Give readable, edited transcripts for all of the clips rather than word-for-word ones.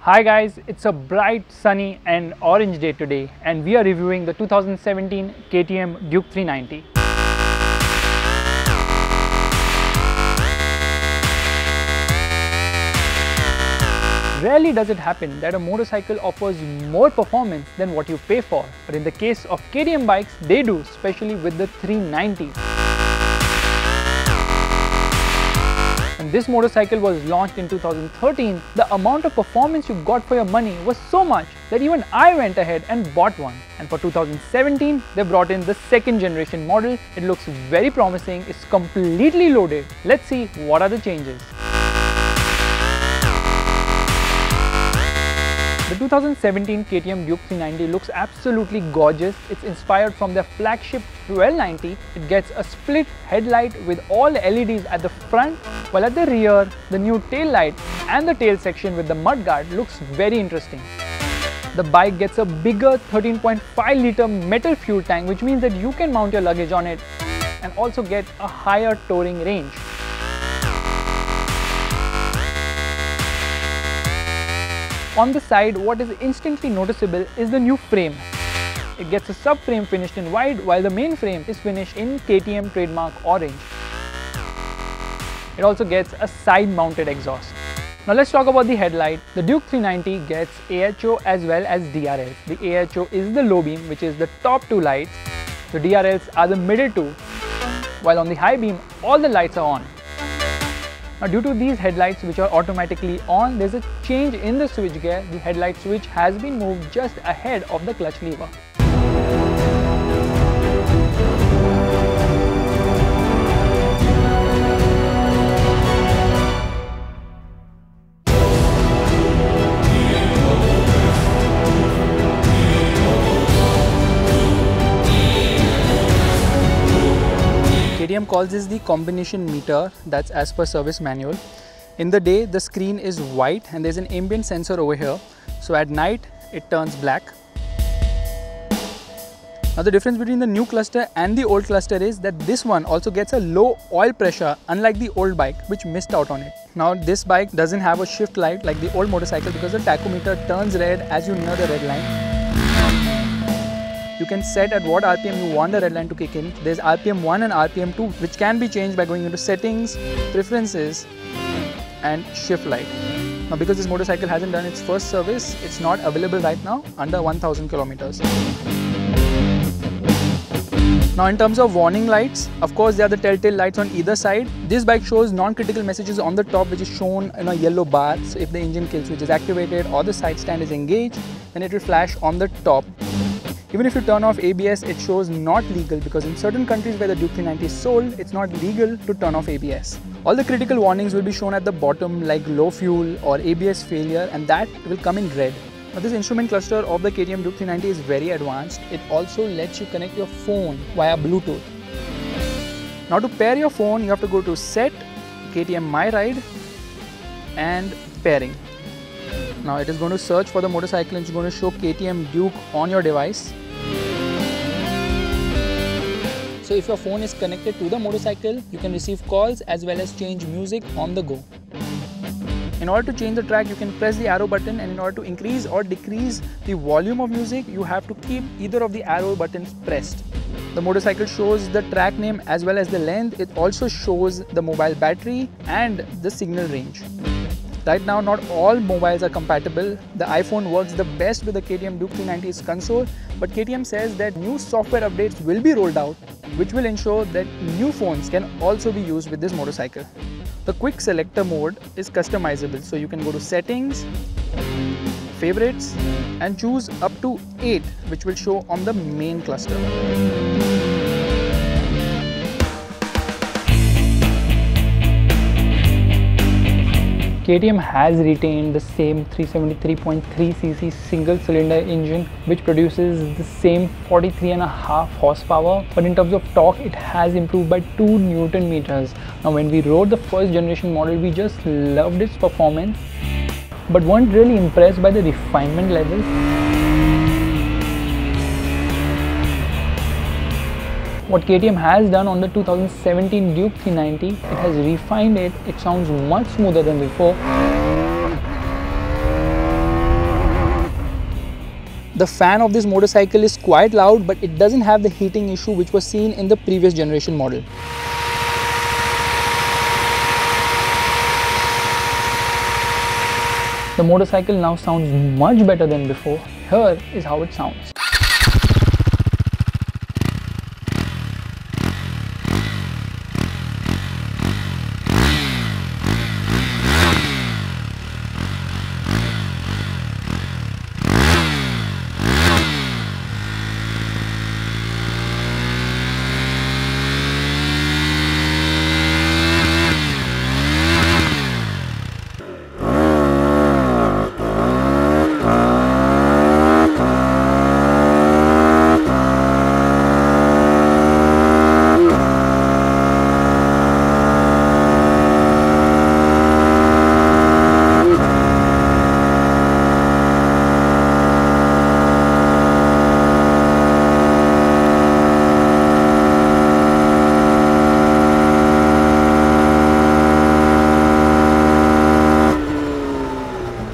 Hi guys, it's a bright, sunny and orange day today and we are reviewing the 2017 KTM Duke 390. Rarely does it happen that a motorcycle offers more performance than what you pay for, but in the case of KTM bikes, they do, especially with the 390. When this motorcycle was launched in 2013, the amount of performance you got for your money was so much that even I went ahead and bought one. And for 2017, they brought in the second generation model. It looks very promising, it's completely loaded. Let's see what are the changes. The 2017 KTM Duke 390 looks absolutely gorgeous. It's inspired from their flagship 1290. It gets a split headlight with all LEDs at the front, while at the rear, the new tail light and the tail section with the mudguard looks very interesting. The bike gets a bigger 13.5 litre metal fuel tank, which means that you can mount your luggage on it and also get a higher towing range. On the side, what is instantly noticeable is the new frame. It gets a subframe finished in white, while the main frame is finished in KTM trademark orange. It also gets a side-mounted exhaust. Now let's talk about the headlight. The Duke 390 gets AHO as well as DRLs. The AHO is the low beam, which is the top two lights. The DRLs are the middle two, while on the high beam, all the lights are on. Now due to these headlights which are automatically on, there's a change in the switchgear. The headlight switch has been moved just ahead of the clutch lever. KTM calls this the combination meter, that's as per service manual. In the day, the screen is white and there's an ambient sensor over here. So at night, it turns black. Now the difference between the new cluster and the old cluster is that this one also gets a low oil pressure, unlike the old bike which missed out on it. Now this bike doesn't have a shift light like the old motorcycle because the tachometer turns red as you near the red line. You can set at what RPM you want the red line to kick in. There's RPM 1 and RPM 2 which can be changed by going into settings, preferences and shift light. Now because this motorcycle hasn't done its first service, it's not available right now under 1000 kilometers. Now in terms of warning lights, of course there are the telltale lights on either side. This bike shows non-critical messages on the top which is shown in a yellow bar. So if the engine kill switch is activated or the side stand is engaged, then it will flash on the top. Even if you turn off ABS, it shows not legal because in certain countries where the Duke 390 is sold, it's not legal to turn off ABS. All the critical warnings will be shown at the bottom like low fuel or ABS failure, and that will come in red. Now this instrument cluster of the KTM Duke 390 is very advanced. It also lets you connect your phone via Bluetooth. Now to pair your phone, you have to go to Set, KTM My Ride and Pairing. Now it is going to search for the motorcycle and it's going to show KTM Duke on your device. So if your phone is connected to the motorcycle, you can receive calls as well as change music on the go. In order to change the track, you can press the arrow button, and in order to increase or decrease the volume of music, you have to keep either of the arrow buttons pressed. The motorcycle shows the track name as well as the length. It also shows the mobile battery and the signal range. Right now, not all mobiles are compatible. The iPhone works the best with the KTM Duke 390's console, but KTM says that new software updates will be rolled out, which will ensure that new phones can also be used with this motorcycle. The quick selector mode is customizable, so you can go to settings, favorites and choose up to 8, which will show on the main cluster. KTM has retained the same 373.3cc single-cylinder engine which produces the same 43.5 horsepower, but in terms of torque it has improved by 2 Newton meters. Now when we rode the first generation model, we just loved its performance but weren't really impressed by the refinement level. What KTM has done on the 2017 Duke 390, it has refined it. It sounds much smoother than before. The fan of this motorcycle is quite loud, but it doesn't have the heating issue which was seen in the previous generation model. The motorcycle now sounds much better than before. Here is how it sounds.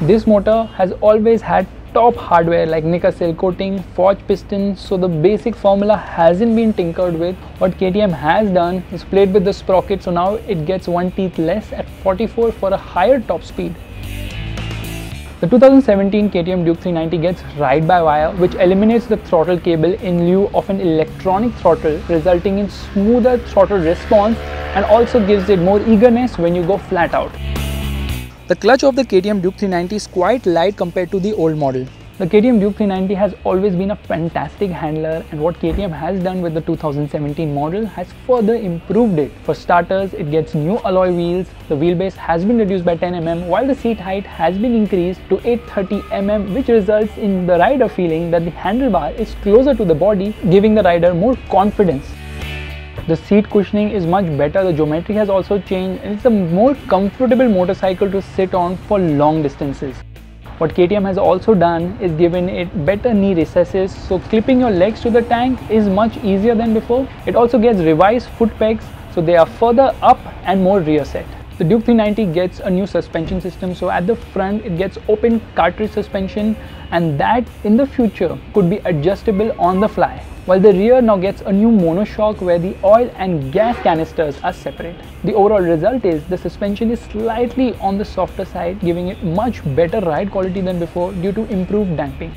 This motor has always had top hardware like Nica cell coating, forged pistons, so the basic formula hasn't been tinkered with. What KTM has done is played with the sprocket, so now it gets one teeth less at 44 for a higher top speed. The 2017 KTM Duke 390 gets ride-by-wire, which eliminates the throttle cable in lieu of an electronic throttle, resulting in smoother throttle response and also gives it more eagerness when you go flat out. The clutch of the KTM Duke 390 is quite light compared to the old model. The KTM Duke 390 has always been a fantastic handler, and what KTM has done with the 2017 model has further improved it. For starters, it gets new alloy wheels, the wheelbase has been reduced by 10 mm while the seat height has been increased to 830 mm, which results in the rider feeling that the handlebar is closer to the body, giving the rider more confidence. The seat cushioning is much better, the geometry has also changed, and it's a more comfortable motorcycle to sit on for long distances. What KTM has also done is given it better knee recesses, so clipping your legs to the tank is much easier than before. It also gets revised foot pegs, so they are further up and more rear set. The Duke 390 gets a new suspension system, so at the front it gets open cartridge suspension, and that in the future could be adjustable on the fly. While the rear now gets a new monoshock where the oil and gas canisters are separate. The overall result is the suspension is slightly on the softer side, giving it much better ride quality than before due to improved damping.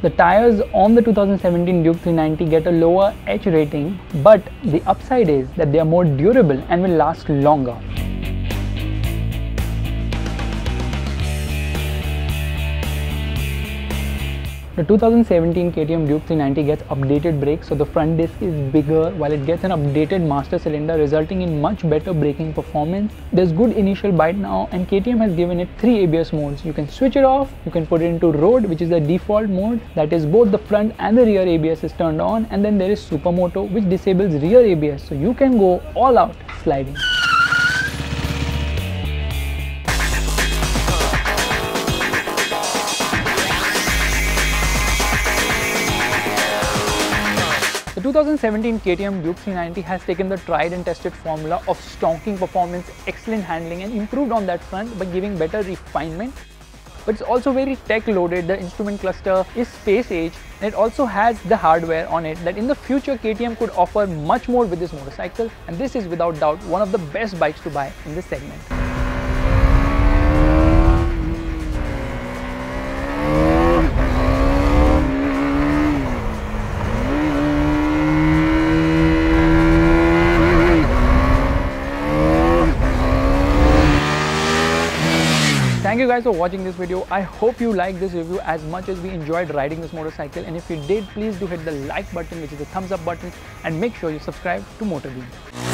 The tires on the 2017 Duke 390 get a lower H rating, but the upside is that they are more durable and will last longer. The 2017 KTM Duke 390 gets updated brakes, so the front disc is bigger while it gets an updated master cylinder, resulting in much better braking performance. There's good initial bite now, and KTM has given it 3 ABS modes. You can switch it off, you can put it into road, which is the default mode, that is both the front and the rear ABS is turned on, and then there is Supermoto, which disables rear ABS, so you can go all out sliding. The 2017 KTM Duke 390 has taken the tried and tested formula of stonking performance, excellent handling, and improved on that front by giving better refinement. But it's also very tech loaded. The instrument cluster is space age, and it also has the hardware on it that in the future KTM could offer much more with this motorcycle, and this is without doubt one of the best bikes to buy in this segment. Thank you guys for watching this video. I hope you liked this review as much as we enjoyed riding this motorcycle, and if you did, please do hit the like button, which is the thumbs up button, and make sure you subscribe to MotorBeam.